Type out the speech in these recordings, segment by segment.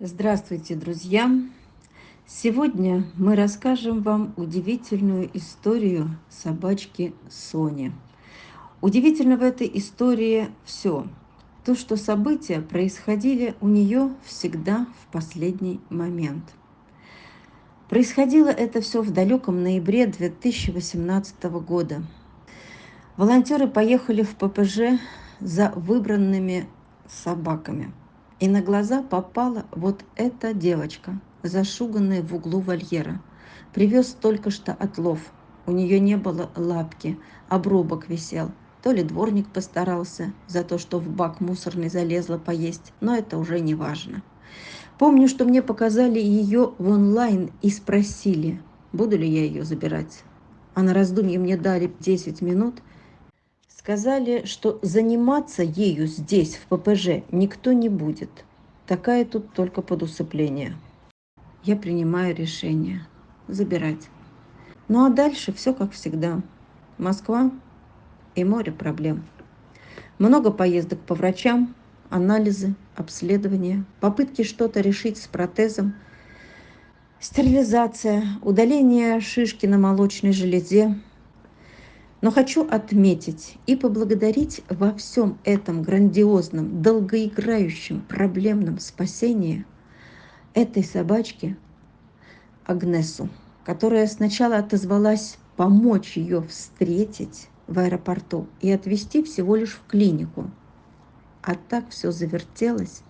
Здравствуйте, друзья! Сегодня мы расскажем вам удивительную историю собачки Сони. Удивительно в этой истории все. То, что события происходили у нее всегда в последний момент. Происходило это все в далеком ноябре 2018 года. Волонтеры поехали в ППЖ за выбранными собаками. И на глаза попала вот эта девочка, зашуганная в углу вольера. Привез только что отлов. У нее не было лапки, обрубок висел. То ли дворник постарался за то, что в бак мусорный залезла поесть, но это уже не важно. Помню, что мне показали ее в онлайн и спросили, буду ли я ее забирать. А на раздумье мне дали 10 минут. Сказали, что заниматься ею здесь, в ППЖ, никто не будет. Такая тут только под усыпление. Я принимаю решение забирать. Ну а дальше все как всегда. Москва и море проблем. Много поездок по врачам, анализы, обследования, попытки что-то решить с протезом, стерилизация, удаление шишки на молочной железе. Но хочу отметить и поблагодарить во всем этом грандиозном, долгоиграющем, проблемном спасении этой собачки Агнесу, которая сначала отозвалась помочь ее встретить в аэропорту и отвезти всего лишь в клинику. А так все завертелось,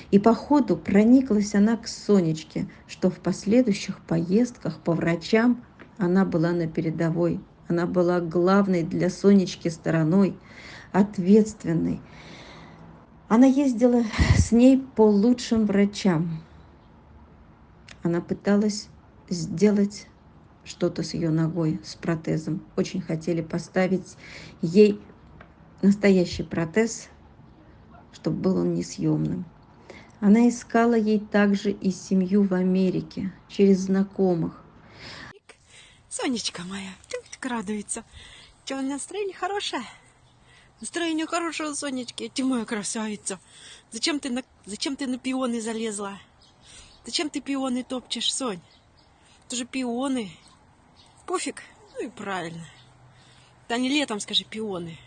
и по ходу прониклась она к Сонечке, что в последующих поездках по врачам она была на передовой. Она была главной для Сонечки стороной, ответственной. Она ездила с ней по лучшим врачам. Она пыталась сделать что-то с ее ногой, с протезом. Очень хотели поставить ей настоящий протез, чтобы был он несъемным. Она искала ей также и семью в Америке, через знакомых. Сонечка моя, тюк-тюк радуется. Че, у меня настроение хорошее? Настроение хорошее, Сонечки. Ты моя красавица. Зачем ты на пионы залезла? Зачем ты пионы топчешь, Сонь? Это же пионы. Пофиг. Ну и правильно. Да не летом, скажи, пионы.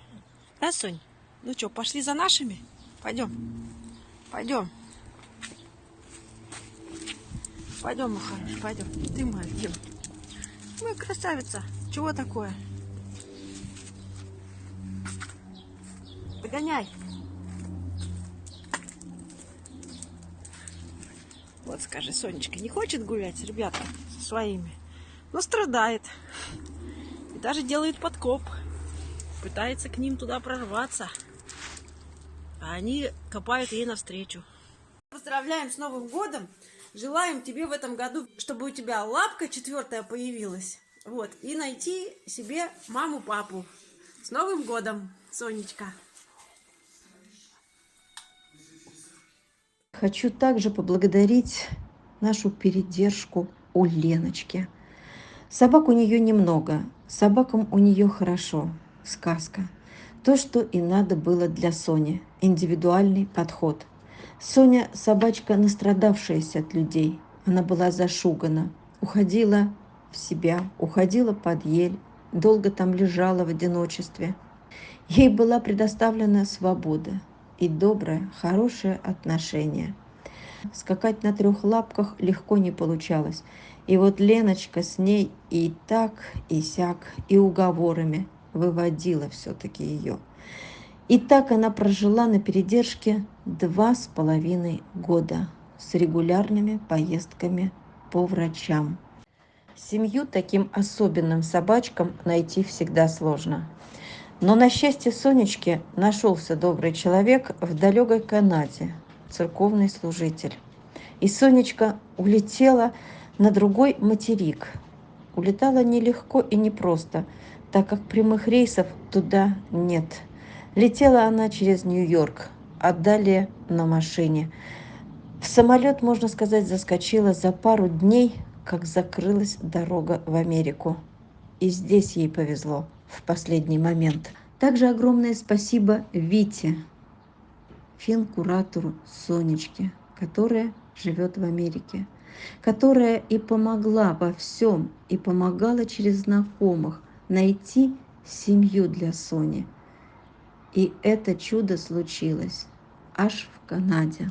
Да, Сонь? Ну что, пошли за нашими? Пойдем. Пойдем. Пойдем, мой хороший, пойдем. Ты моя любимая. Моя красавица. Чего такое? Догоняй. Вот скажи, Сонечка не хочет гулять с ребятами со своими, но страдает. И даже делает подкоп. Пытается к ним туда прорваться. А они копают ей навстречу. Поздравляем с Новым годом. Желаем тебе в этом году, чтобы у тебя лапка 4 появилась. Вот. И найти себе маму-папу. С Новым годом, Сонечка. Хочу также поблагодарить нашу передержку у Леночки. Собак у нее немного, собакам у нее хорошо. Сказка. То, что и надо было для Сони. Индивидуальный подход. Соня – собачка, настрадавшаяся от людей. Она была зашугана, уходила в себя, уходила под ель, долго там лежала в одиночестве. Ей была предоставлена свобода и доброе, хорошее отношение. Скакать на 3 лапках легко не получалось. И вот Леночка с ней и так, и сяк, и уговорами выводила все-таки ее. И так она прожила на передержке 2,5 года с регулярными поездками по врачам. Семью таким особенным собачкам найти всегда сложно. Но на счастье Сонечки нашелся добрый человек в далекой Канаде, церковный служитель. И Сонечка улетела на другой материк. Улетала нелегко и непросто, так как прямых рейсов туда нет. Летела она через Нью-Йорк, а далее на машине. В самолет, можно сказать, заскочила за пару дней, как закрылась дорога в Америку. И здесь ей повезло в последний момент. Также огромное спасибо Вите, фин-куратору Сонечки, которая живет в Америке, которая и помогла во всем, и помогала через знакомых найти семью для Сони. И это чудо случилось аж в Канаде.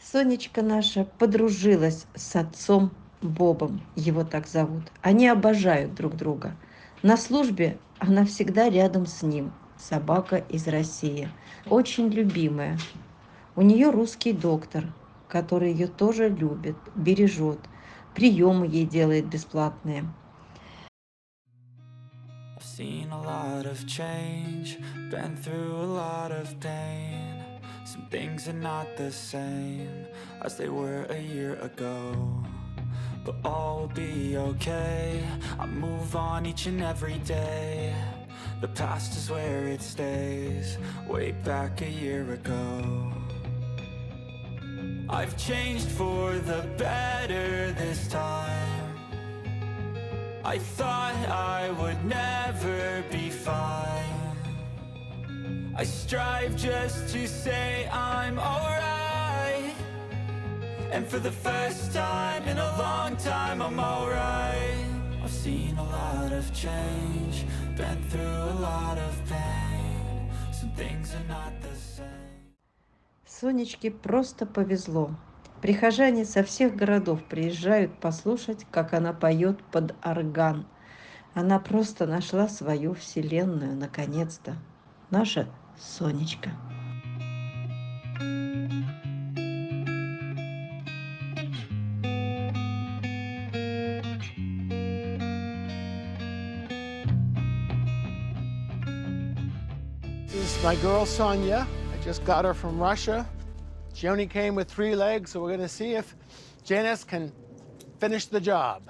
Сонечка наша подружилась с отцом Бобом, его так зовут. Они обожают друг друга. На службе она всегда рядом с ним. Собака из России. Очень любимая. У нее русский доктор, который ее тоже любит, бережет. Приемы ей делает бесплатные. I've seen a lot of change, been through a lot of pain. Some things are not the same as they were a year ago, but all will be okay. I move on each and every day. The past is where it stays, way back a year ago. I've changed for the better this time. I thought I would never be fine. I strive just to say I'm alright, and for the first time in a long time I'm alright. I've seen a lot of change, been through a lot of pain. Some things are not the same. Сонечке просто повезло. Прихожане со всех городов приезжают послушать, как она поет под орган. Она просто нашла свою вселенную, наконец-то. Наша Сонечка. This is my girl Sonia. I just got her from Russia. She only came with 3 legs, so we're going to see if Janice can finish the job.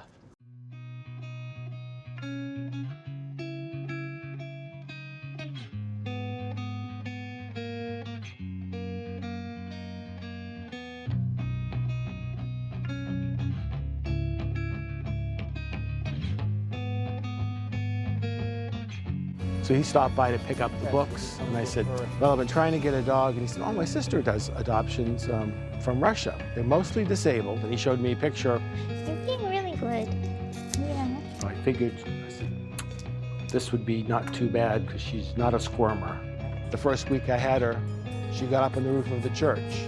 So he stopped by to pick up the books, and I said, well, I've been trying to get a dog. And he said, oh, my sister does adoptions from Russia. They're mostly disabled. And he showed me a picture. She's doing really good. Yeah. So I figured, I said, this would be not too bad because she's not a squirmer. The first week I had her, she got up on the roof of the church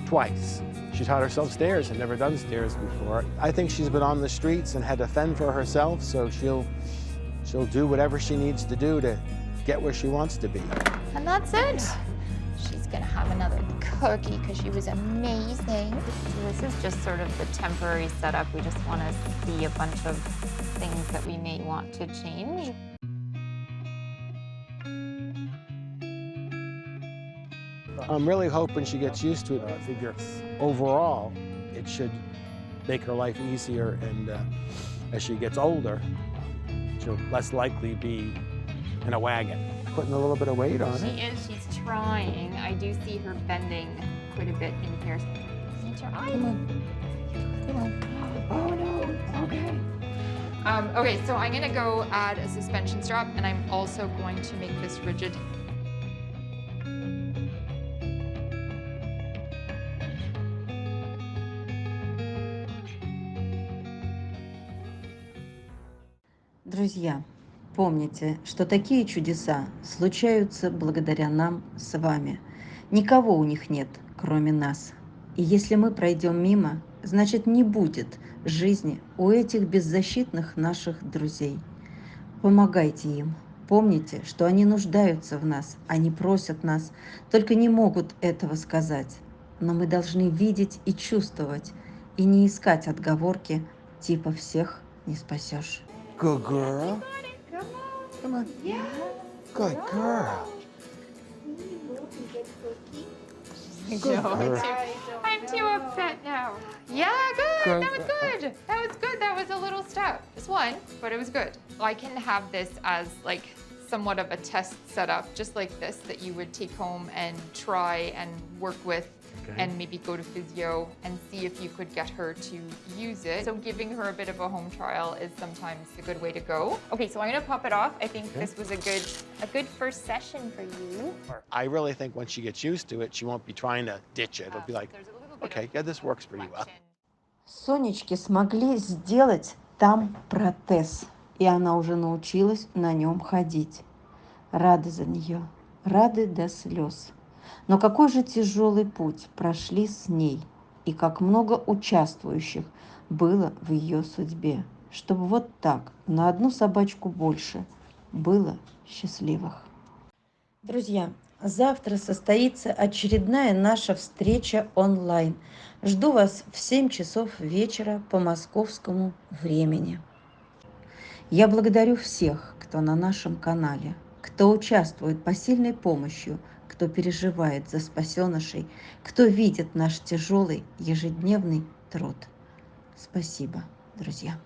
twice. She taught herself stairs, had never done stairs before. I think she's been on the streets and had to fend for herself, so she'll do whatever she needs to do to get where she wants to be. And that's it. She's gonna have another cookie because she was amazing. So this is just sort of the temporary setup. We just want to see a bunch of things that we may want to change. I'm really hoping she gets used to it. I figure overall, it should make her life easier, and as she gets older, she'll less likely be in a wagon. Putting a little bit of weight on She it. is, she's trying. I do see her bending quite a bit in here. Need your eye. Come on. Come on. Oh no, okay. Okay, so I'm gonna go add a suspension strap, and I'm also going to make this rigid. Друзья, помните, что такие чудеса случаются благодаря нам с вами. Никого у них нет, кроме нас. И если мы пройдем мимо, значит не будет жизни у этих беззащитных наших друзей. Помогайте им. Помните, что они нуждаются в нас, они просят нас, только не могут этого сказать. Но мы должны видеть и чувствовать, и не искать отговорки типа «всех не спасешь». Good girl. Come on. Yeah. Good girl. Good girl. I'm too upset now. Yeah, good. That was good. That was good. That was a little step. Just one, but it was good. I can have this as like somewhat of a test setup, just like this, that you would take home and try and work with. Okay. And maybe go to physio and see if you could get her to use it. So giving her a bit of a home trial is sometimes a good way to go. Okay, so I'm gonna pop it off. I think this was a good first session for you. I really think when she gets used to it, she won't be trying to ditch it. It'll be like, There's a little Okay, yeah, this works pretty well. Сонечке смогли сделать там протез, и она уже научилась на нем ходить. Рады за нее, рады до слез. Но какой же тяжелый путь прошли с ней, и как много участвующих было в ее судьбе, чтобы вот так, на одну собачку больше, было счастливых. Друзья, завтра состоится очередная наша встреча онлайн. Жду вас в 7 часов вечера по московскому времени. Я благодарю всех, кто на нашем канале, кто участвует посильной помощью, кто переживает за спасенышей, кто видит наш тяжелый ежедневный труд. Спасибо, друзья.